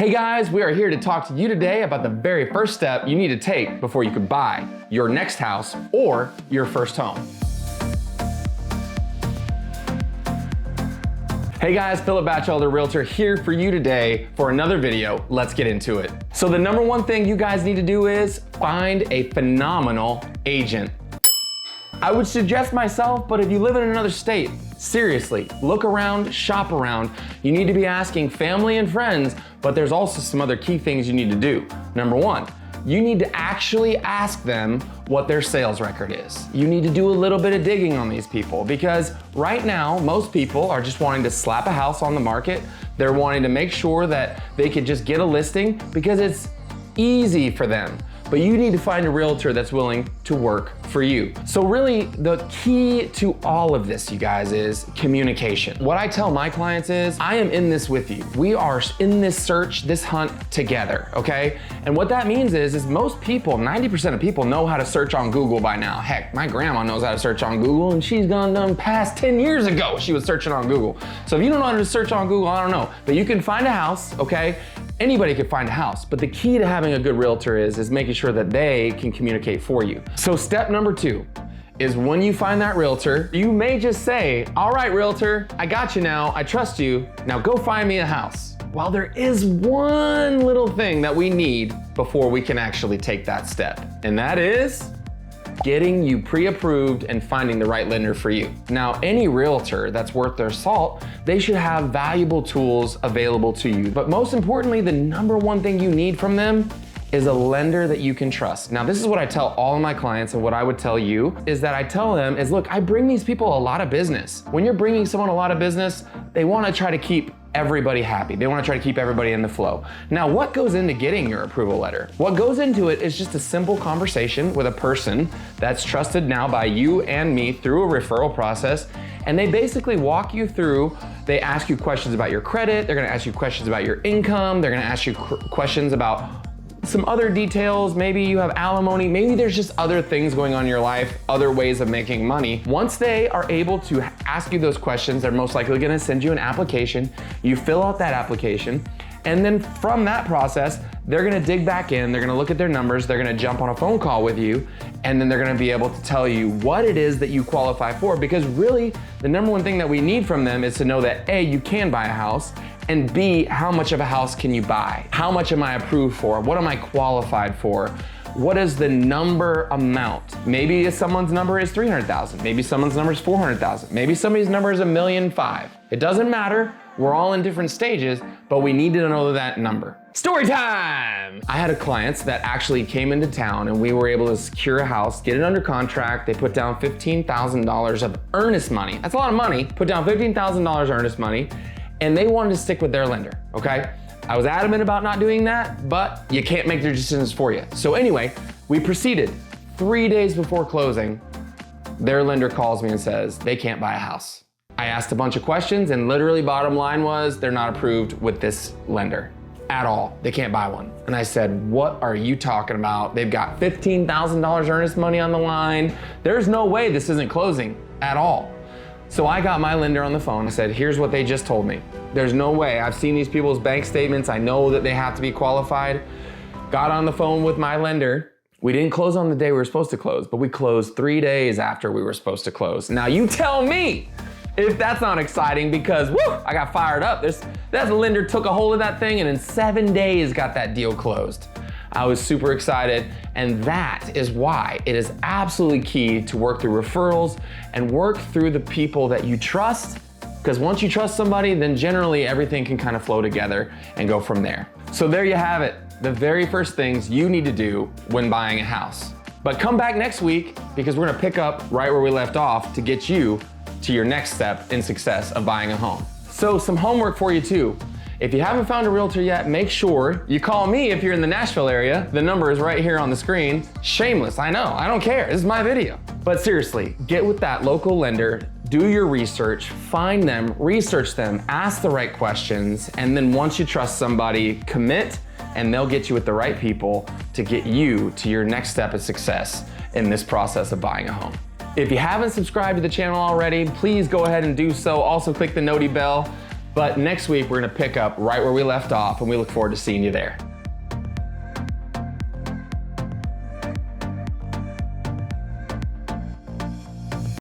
Hey guys, we are here to talk to you today about the very first step you need to take before you can buy your next house or your first home. Hey guys, Philip Batchelder, Realtor here for you today for another video. Let's get into it. So the number one thing you guys need to do is find a phenomenal agent. I would suggest myself, but if you live in another state, seriously, look around, shop around. You need to be asking family and friends, but there's also some other key things you need to do. Number one, you need to actually ask them what their sales record is. You need to do a little bit of digging on these people because right now, most people are just wanting to slap a house on the market. They're wanting to make sure that they could just get a listing because it's easy for them. But you need to find a realtor that's willing to work for you. So really, the key to all of this, you guys, is communication. What I tell my clients is, I am in this with you. We are in this search, this hunt together, okay? And what that means is most people, 90% of people know how to search on Google by now. Heck, my grandma knows how to search on Google and she's done past 10 years ago, she was searching on Google. So if you don't know how to search on Google, I don't know. But you can find a house, okay? Anybody can find a house, but the key to having a good realtor is making sure that they can communicate for you. So step number 2 is when you find that realtor, you may just say, all right, realtor, I got you now, I trust you, now go find me a house. Well, there is one little thing that we need before we can actually take that step, and that is getting you pre-approved and finding the right lender for you. Now, any realtor that's worth their salt, they should have valuable tools available to you. But most importantly, the number one thing you need from them is a lender that you can trust. Now, this is what I tell all of my clients, and what I would tell you is that I tell them is, look, I bring these people a lot of business. When you're bringing someone a lot of business, they wanna try to keep everybody happy. They wanna try to keep everybody in the flow. Now, what goes into getting your approval letter? What goes into it is just a simple conversation with a person that's trusted now by you and me through a referral process. And they basically walk you through, they ask you questions about your credit, they're gonna ask you questions about your income, they're gonna ask you questions about some other details, maybe you have alimony, maybe there's just other things going on in your life, other ways of making money. Once they are able to ask you those questions, they're most likely gonna send you an application. You fill out that application, and then from that process, they're gonna dig back in, they're gonna look at their numbers, they're gonna jump on a phone call with you, and then they're gonna be able to tell you what it is that you qualify for, because really, the number one thing that we need from them is to know that A, you can buy a house, and B, how much of a house can you buy? How much am I approved for? What am I qualified for? What is the number amount? Maybe someone's number is 300,000. Maybe someone's number is 400,000. Maybe somebody's number is 1,500,000. It doesn't matter. We're all in different stages, but we need to know that number. Story time! I had a client that actually came into town and we were able to secure a house, get it under contract. They put down $15,000 of earnest money. That's a lot of money. Put down $15,000 earnest money, and they wanted to stick with their lender, okay? I was adamant about not doing that, but you can't make their decisions for you. So anyway, we proceeded. 3 days before closing, their lender calls me and says, they can't buy a house. I asked a bunch of questions, and literally bottom line was, they're not approved with this lender at all. They can't buy one. And I said, what are you talking about? They've got $15,000 earnest money on the line. There's no way this isn't closing at all. So I got my lender on the phone. I said, here's what they just told me. There's no way. I've seen these people's bank statements. I know that they have to be qualified. Got on the phone with my lender. We didn't close on the day we were supposed to close, but we closed 3 days after we were supposed to close. Now you tell me if that's not exciting, because woo, I got fired up. That lender took a hold of that thing and in 7 days got that deal closed. I was super excited, and that is why it is absolutely key to work through referrals and work through the people that you trust, because once you trust somebody, then generally everything can kind of flow together and go from there. So there you have it, the very first things you need to do when buying a house. But come back next week, because we're gonna pick up right where we left off to get you to your next step in success of buying a home. So some homework for you too. If you haven't found a realtor yet, make sure you call me if you're in the Nashville area. The number is right here on the screen. Shameless, I know, I don't care, this is my video. But seriously, get with that local lender, do your research, find them, research them, ask the right questions, and then once you trust somebody, commit, and they'll get you with the right people to get you to your next step of success in this process of buying a home. If you haven't subscribed to the channel already, please go ahead and do so. Also click the noti bell. But next week, we're gonna pick up right where we left off, and we look forward to seeing you there.